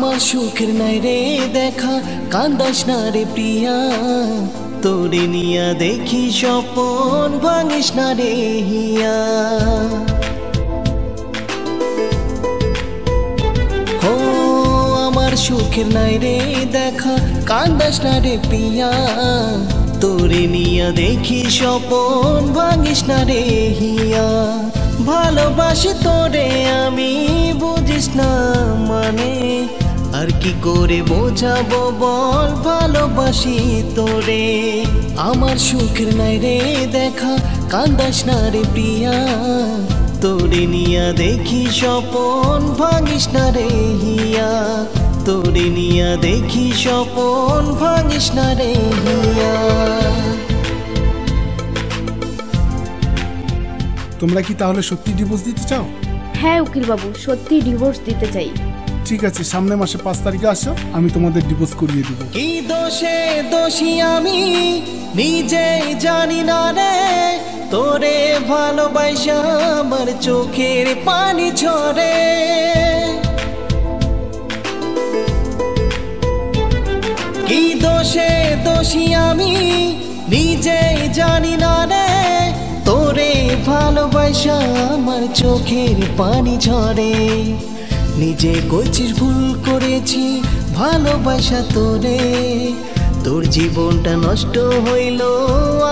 আমার সুখের নাই রে দেখা, কান্দাস না রে প্রিয়া, তোরে নিয়া দেখি স্বপন, ভাঙিস না রে হিয়া। ও আমার সুখের নাই রে দেখা, কান্দাস না রে প্রিয়া, তোরে নিয়া দেখি স্বপন, ভাঙিস না রে হিয়া। ভালোবাসি তোরে আমি, বুঝিস না মানে, আর কি করে বোঝাবো বল, ভালোবাসি তোরে। আমার সুখের নাই রে দেখা, কান্দাস না রে প্রিয়া, তোরে নিয়া দেখি স্বপন, ভাঙিস না রে হিয়া। তোরে নিয়া দেখি স্বপন, ভাঙিস না রে হিয়া। তোমরা কি তাহলে সত্যি ডিভোর্স দিতে চাও? হ্যাঁ উকিল বাবু, সত্যি ডিভোর্স দিতে চাই। ঠিক আছে, সামনের মাসে 5 তারিখে আসো, আমি তোমাদের ডিভোর্স করিয়ে দেব। কি দোষে দোষী আমি নিজে জানি না রে, তোরে ভালোবাসা আমার চোখের পানি ঝরে। কি দোষে দোষী আমি নিজে জানি না রে, তোরে ভালোবাসা আমার চোখের পানি ঝরে। নিজে কইছিস ভুল করেছি ভালোবাসা তোরে, তোর জীবনটা নষ্ট হইল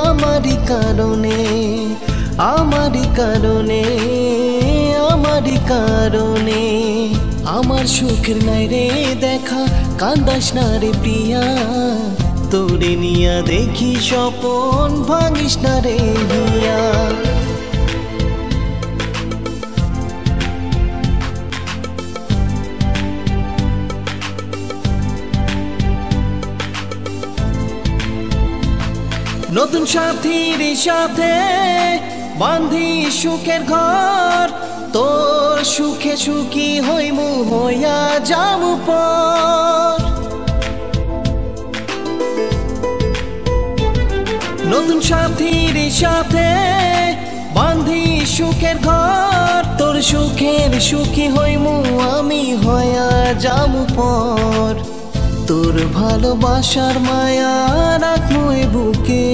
আমারই কারণে, আমারই কারণে, আমারই কারণে। আমার সুখের নাই রে দেখা, কান্দাস না রে প্রিয়া, তোরে নিয়া দেখি স্বপন, ভাঙিস না রে হিয়া। নতুন সাথীর সাথে বাঁধি সুখের ঘর, তোর সুখে সুখী হইমু হইয়া যামু পর। নতুন সাথীর সাথে বাঁধি সুখের ঘর, তোর সুখের সুখী হইমু আমি হইয়া যামু পর। তোর ভালোবাসার মায়া রাখমু এ বুকে,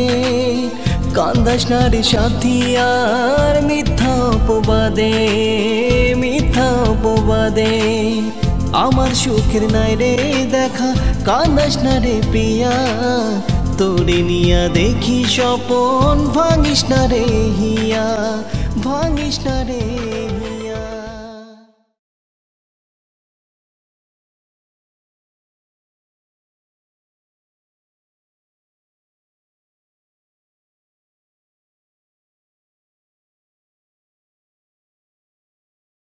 কান্দাস না রে সাথী আর মিথ্যা অপবাদে, মিথ্যা অপবাদে। আমার সুখের নাই রে দেখা, কান্দাস না রে প্রিয়া, তোরে নিয়া দেখি স্বপন, ভাঙিস না রে হিয়া, ভাঙিস না রে হিয়া।